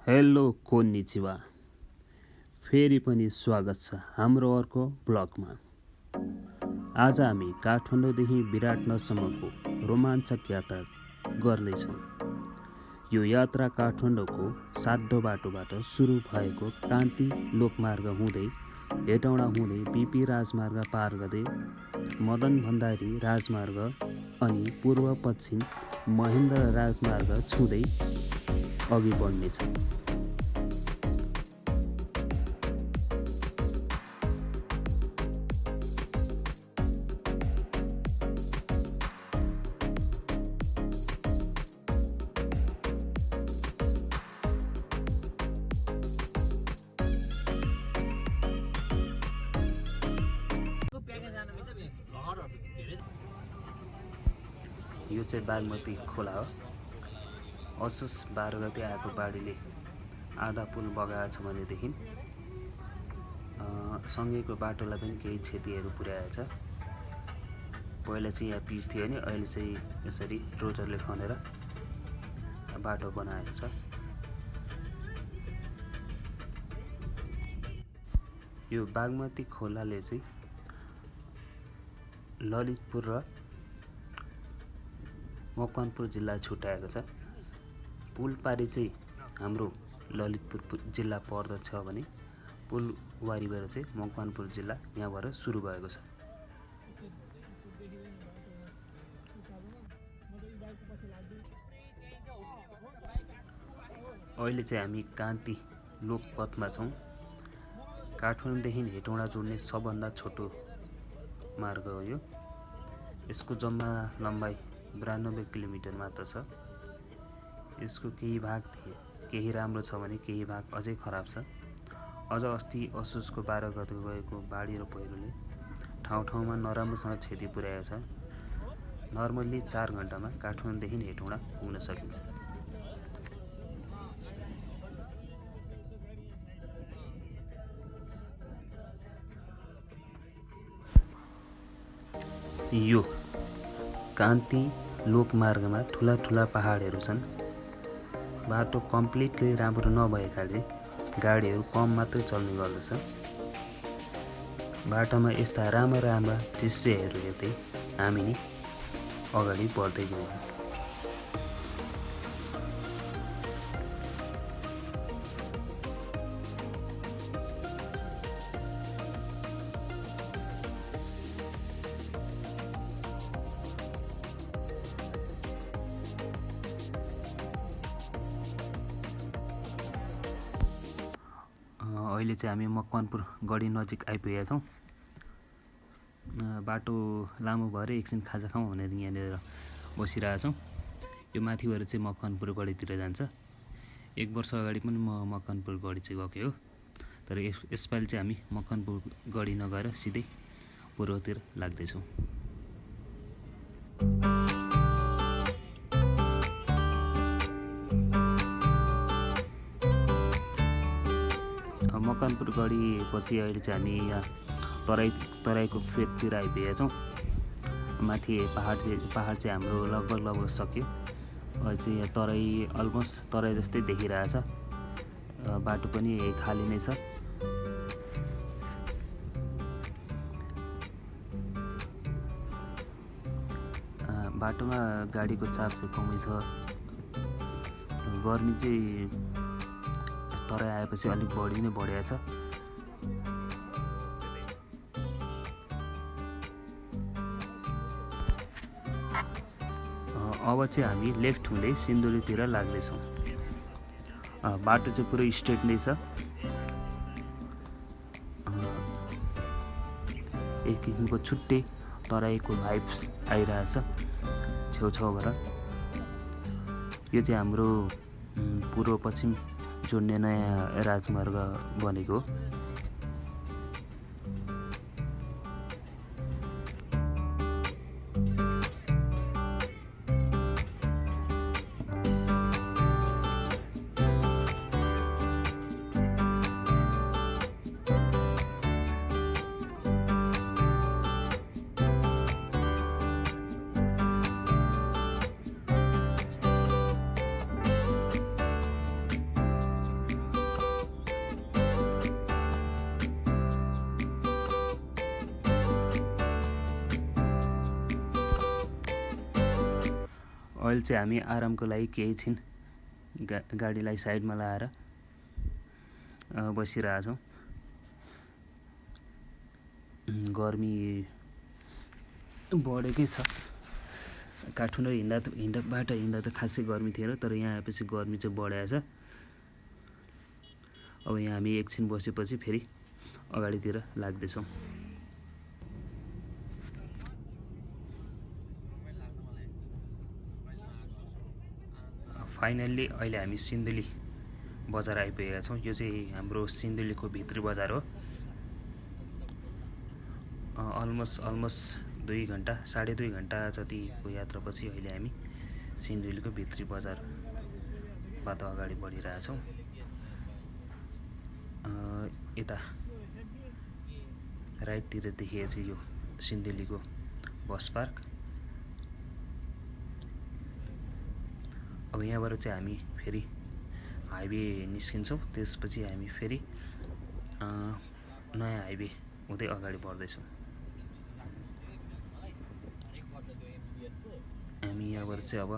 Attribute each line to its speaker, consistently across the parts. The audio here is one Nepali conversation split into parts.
Speaker 1: हेलो कोन्निचिवा, फेरि पनि स्वागत छ हाम्रो अर्को ब्लगमा। आज हामी काठमाडौँदेखि विराटनगरसम्मको रोमाञ्चक यात्रा गर्दैछौँ। यो यात्रा काठमाडौँको सातो बाटोबाट सुरु भएको कान्ति लोकमार्ग हुँदै हेटौँडा हुँदै बिपी राजमार्ग पार गर्दै मदन भण्डारी राजमार्ग अनि पूर्व पश्चिम महेन्द्र राजमार्ग छुँदै अघि बढ्नेछ। यो चाहिँ बागमती खोला हो। असोज 12 गते आएको बाढीले आधा पुल बगाएको छ भनेदेखि सँगैको बाटोलाई पनि केही क्षतिहरू पुर्याएछ। पहिला चाहिँ यहाँ पिच थियो नि, अहिले चाहिँ यसरी डोजरले खनेर बाटो बनाएको छ। यो बागमती खोलाले चाहिँ ललितपुर र मकवानपुर जिल्ला छुट्याएको छ। पुल पारी चाहिँ हाम्रो ललितपुर जिल्ला पर्दछ भने पुल वारीबाट चाहिँ मकवानपुर जिल्ला यहाँबाट सुरु भएको छ। अहिले चाहिँ हामी कान्ति लोकपथमा छौँ। काठमाडौँदेखि हेटौँडा जोड्ने सबभन्दा छोटो मार्ग हो यो। यसको जम्मा लम्बाइ 92 किलोमिटर मात्र छ। यसको केही भाग केही राम्रो छ भने केही भाग अझै खराब छ। अझ अस्ति असोजको 12 गते गएको बाढी र पहिरोले ठाउँ ठाउँमा नराम्रोसँग क्षति पुर्याएको छ। नर्मल्ली 4 घण्टामा काठमाडौँदेखि हेटौँडा पुग्न सकिन्छ। यो कान्ति लोकमार्गमा ठुला ठुला पहाडहरू छन्। बाटो कम्प्लिटली राम्रो नभएकाले गाडीहरू कम मात्रै चल्ने गर्दछ। बाटोमा यस्ता राम्रा दृश्यहरू हेर्दै हामी नि अगाडि बढ्दै गयौँ। अहिले चाहिँ हामी मकवानपुर गढी नजिक आइपुगेका छौँ। बाटो लामो भएर एकछिन खाजा खाउँ भनेर यहाँनिर बसिरहेको छौँ। यो माथिबाट चाहिँ मकवानपुर गढीतिर जान्छ। 1 वर्ष अगाडि पनि म मकवानपुर गढी चाहिँ गएको हो, तर यसपालि चाहिँ हामी मकवानपुर गढी नगएर सिधै पूर्वतिर लाग्दैछौँ। मकवानपुर गढी पछि अहिले चाहिँ हामी यहाँ तराईको फेदतिर आइपुगेका छौँ। माथि पहाड चाहिँ हाम्रो लगभग सक्यो। अहिले चाहिँ यहाँ तराई अलमोस्ट तराई जस्तै देखिरहेछ। बाटो पनि खाली नै छ। बाटोमा गाडीको चाप चाहिँ कमै छ। गर्मी चाहिँ तराई आएपछि अलिक बढी नै बढेको छ। अब चाहिँ हामी लेफ्ट हुँदै सिन्धुलीतिर लाग्दैछौँ। बाटो चाहिँ पुरै स्ट्रेट नै छ। एक किसिमको छुट्टै तराईको भाइब्स आइरहेछ छेउछाउबाट। यो चाहिँ हाम्रो पूर्व पश्चिम जोड्ने नयाँ राजमार्ग बनेको हो। अहिले चाहिँ हामी आरामको लागि केही छिन गाडीलाई साइडमा लाएर बसिरहेछौँ। गर्मी बढेकै छ। काठमाडौँ बाटो हिँड्दा त खासै गर्मी थिएन, तर यहाँ आएपछि गर्मी चाहिँ बढेको छ। अब यहाँ हामी एकछिन बसेपछि फेरि अगाडितिर लाग्दैछौँ। फाइनल्ली अहिले हामी सिन्धुली बजार आइपुगेका छौँ। यो चाहिँ हाम्रो सिन्धुलीको भित्री बजार हो। अलमोस्ट 2 घन्टा 2.5 घन्टा जतिको यात्रापछि अहिले हामी सिन्धुलीको भित्री बजारबाट अगाडि बढिरहेछौँ। यता राइटतिर देखिएको चाहिँ यो सिन्धुलीको बस पार्क। अब यहाँबाट चाहिँ हामी फेरि हाइवे निस्किन्छौँ। त्यसपछि हामी फेरि नयाँ हाइवे हुँदै अगाडि बढ्दैछौँ। हामी यहाँबाट चाहिँ अब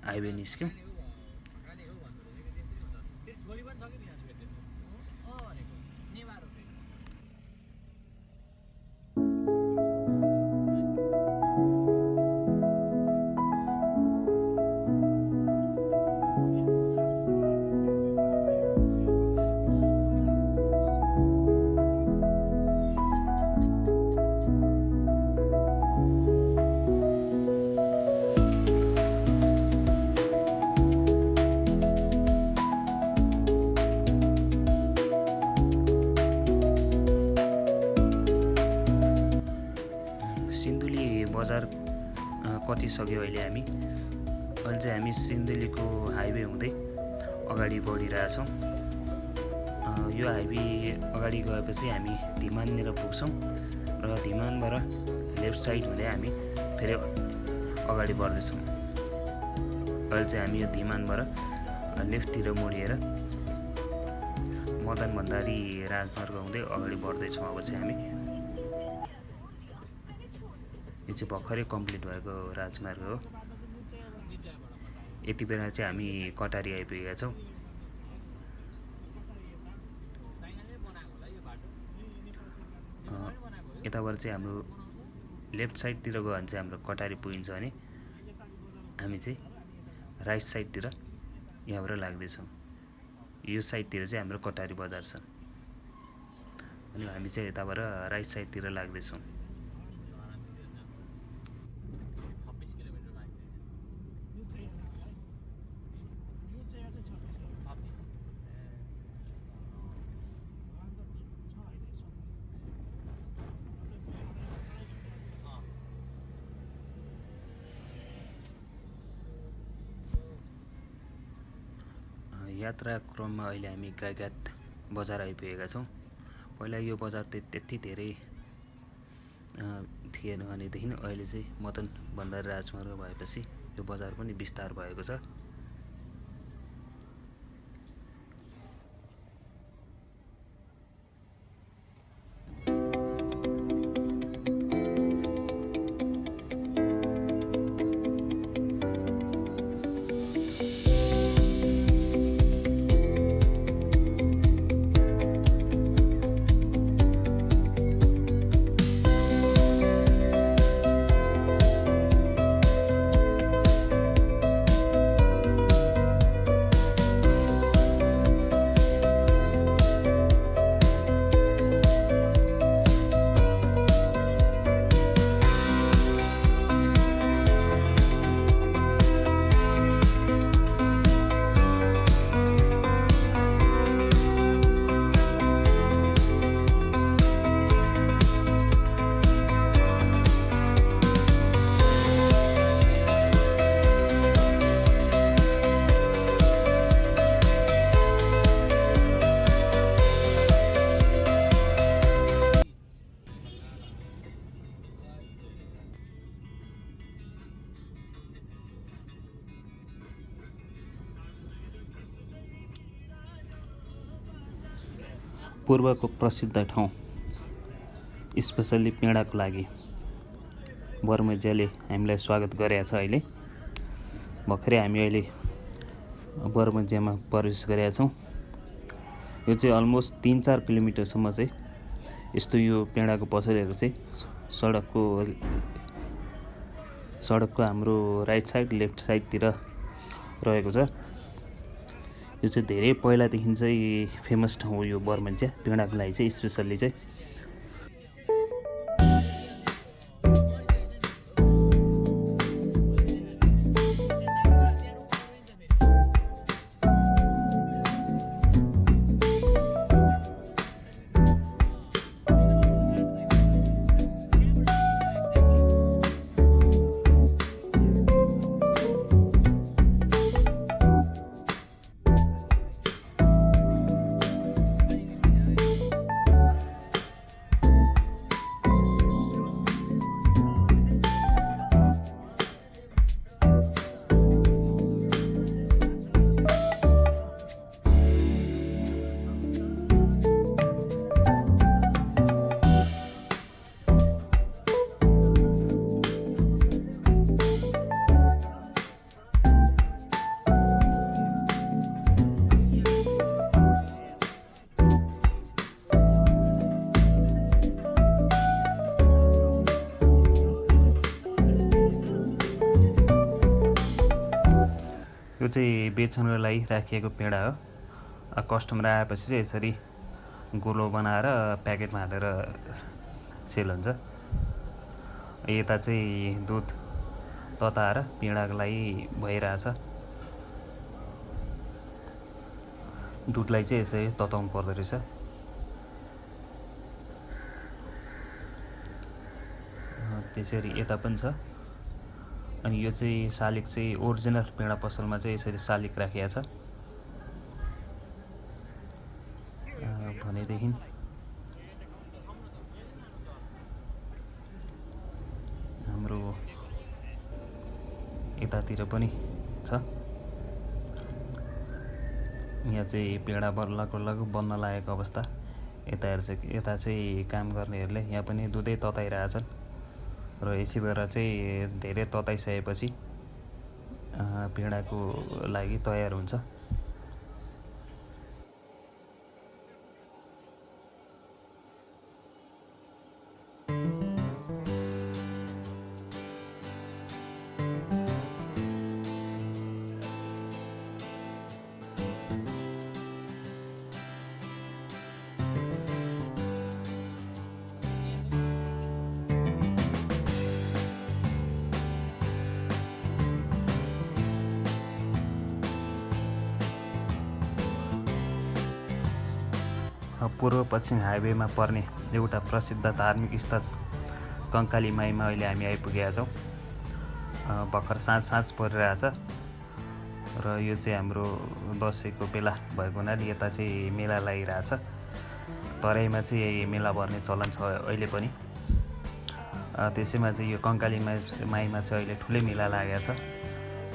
Speaker 1: हाइवे निस्क्यौँ। बजार कटिसक्यो अहिले चाहिँ हामी सिन्धुलीको हाइवे हुँदै अगाडि बढिरहेछौँ। यो हाइवे अगाडि गएपछि हामी धिमाननिर पुग्छौँ र धिमानबाट लेफ्ट साइड हुँदै हामी फेरि अगाडि बढ्दैछौँ। अहिले चाहिँ हामी यो धिमानबाट लेफ्टतिर मोडिएर मदन भण्डारी राजमार्ग हुँदै अगाडि बढ्दैछौँ। अब चाहिँ हामी यो चाहिँ भर्खरै कम्प्लिट भएको राजमार्ग हो। यति बेला चाहिँ हामी कटारी आइपुगेका छौँ। यताबाट चाहिँ हाम्रो लेफ्ट साइडतिर गयो भने चाहिँ हाम्रो कटारी पुगिन्छ भने हामी चाहिँ राइट साइडतिर यहाँबाट लाग्दैछौँ। यो साइडतिर चाहिँ हाम्रो कटारी बजार छ अनि हामी चाहिँ यताबाट राइट साइडतिर लाग्दैछौँ। यात्रा क्रममा अहिले हामी गाईघाट बजार आइपुगेका छौँ। पहिला यो बजार त्यति धेरै थिएन भनेदेखि अहिले चाहिँ मदन भण्डारी राजमार्ग भएपछि यो बजार पनि विस्तार भएको छ। पूर्वको प्रसिद्ध ठाउँ स्पेसल्ली पेडाको लागि बर्मेजियाले हामीलाई स्वागत गरेको छ। अहिले भर्खरै हामी अहिले बरमन्जियामा प्रवेश गरेका छौँ। यो चाहिँ अलमोस्ट 3-4 किलोमिटरसम्म चाहिँ यस्तो यो पेडाको पसलहरू चाहिँ सडकको हाम्रो राइट साइड लेफ्ट साइडतिर रहेको छ। यो चाहिँ धेरै पहिलादेखि चाहिँ फेमस ठाउँ हो यो बरमन्जिया पेडाको लागि चाहिँ स्पेसल्ली चाहिँ। यो चाहिँ बेच्नको लागि राखिएको पेडा हो। कस्टमर आएपछि चाहिँ यसरी गोलो बनाएर प्याकेटमा हालेर सेल हुन्छ। यता चाहिँ दुध तताएर पेडाको लागि भइरहेछ। दुधलाई चाहिँ यसरी तताउनु पर्दो रहेछ। त्यसरी यता पनि छ। अनि यो चाहिँ शालिक चाहिँ ओरिजिनल पेडा पसलमा चाहिँ यसरी शालिक राखिएको छ भनेदेखि हाम्रो यतातिर पनि छ। यहाँ चाहिँ पेडा बल्ल बन्न लागेको अवस्था। यता चाहिँ काम गर्नेहरूले यहाँ पनि दुधै तताइरहेछन् र यसै भएर चाहिँ धेरै तताइसकेपछि पेडाको लागि तयार हुन्छ। पूर्व पश्चिम हाइवेमा पर्ने एउटा प्रसिद्ध धार्मिक स्थल कङ्काली माईमा अहिले हामी आइपुगेका छौँ। भर्खर साँझ परिरहेछ र यो चाहिँ हाम्रो दसैँको बेला भएको हुनाले यता चाहिँ मेला लागिरहेछ। तराईमा चाहिँ मेला भर्ने चलन छ अहिले पनि। त्यसैमा चाहिँ यो कङ्काली माईमा चाहिँ अहिले ठुलै मेला लागेको छ।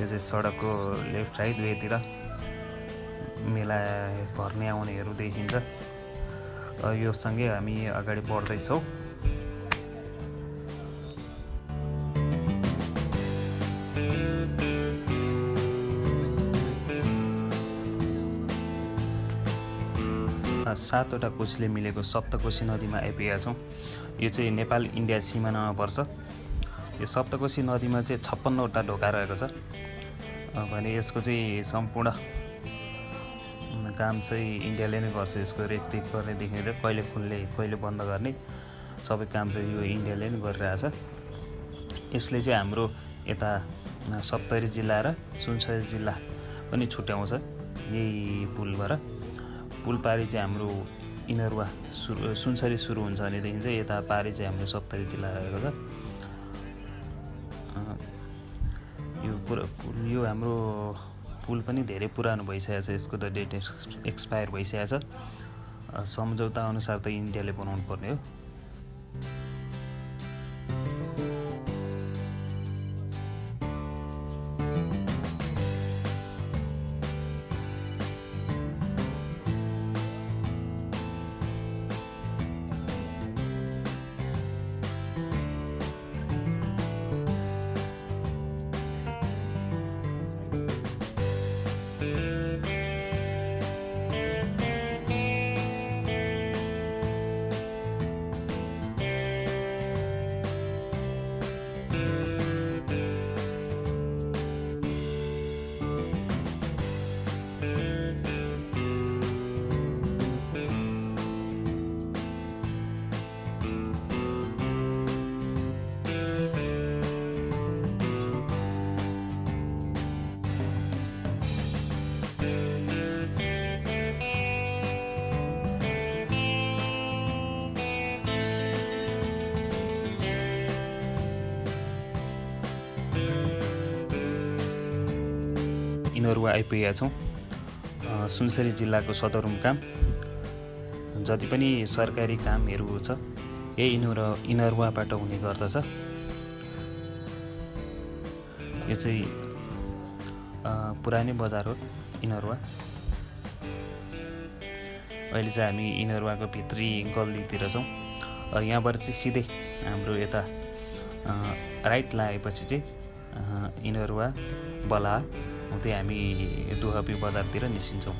Speaker 1: यो चाहिँ सडकको लेफ्ट राइट वेतिर मेला भर्ने आउनेहरू देखिन्छ। यो सँगै हामी अगाडि बढ्दैछौँ। सातवटा कोसीले मिलेको सप्तकोशी नदीमा आइपुगेका छौँ। यो चाहिँ नेपाल इन्डिया सिमानामा पर्छ। यो सप्तकोशी नदीमा चाहिँ 56वटा ढोका रहेको छ भने यसको चाहिँ सम्पूर्ण काम चाहिँ इन्डियाले नै गर्छ। यसको रेखदेख गर्नेदेखि लिएर कहिले खुल्ने कहिले बन्द गर्ने सबै काम चाहिँ यो इन्डियाले नै गरिरहेछ। यसले चाहिँ हाम्रो यता सप्तरी जिल्ला र सुनसरी जिल्ला पनि छुट्याउँछ यही पुलबाट। पुल पारी चाहिँ हाम्रो इनरुवा सुनसरी सुरु हुन्छ भनेदेखि चाहिँ यता पारी चाहिँ हाम्रो सप्तरी जिल्ला रहेको छ। यो हाम्रो पुल पनि धेरै पुरानो भइसकेको छ। यसको त डेट एक्सपायर भइसकेको छ। सम्झौता अनुसार त इन्डियाले बनाउनु पर्ने हो। इनरुवा आइपुगेका छौँ। सुनसरी जिल्लाको सदरमुकाम। जति पनि सरकारी कामहरू छ यही इनरुवाबाट हुने गर्दछ। यो चाहिँ पुरानै बजार हो इनरुवा। अहिले चाहिँ हामी इनरुवाको भित्री गल्लीतिर छौँ। यहाँबाट चाहिँ सिधै हाम्रो यता राइट लागेपछि चाहिँ इनरुवा बला हुँदै हामी दुहपी बजारतिर निस्किन्छौँ।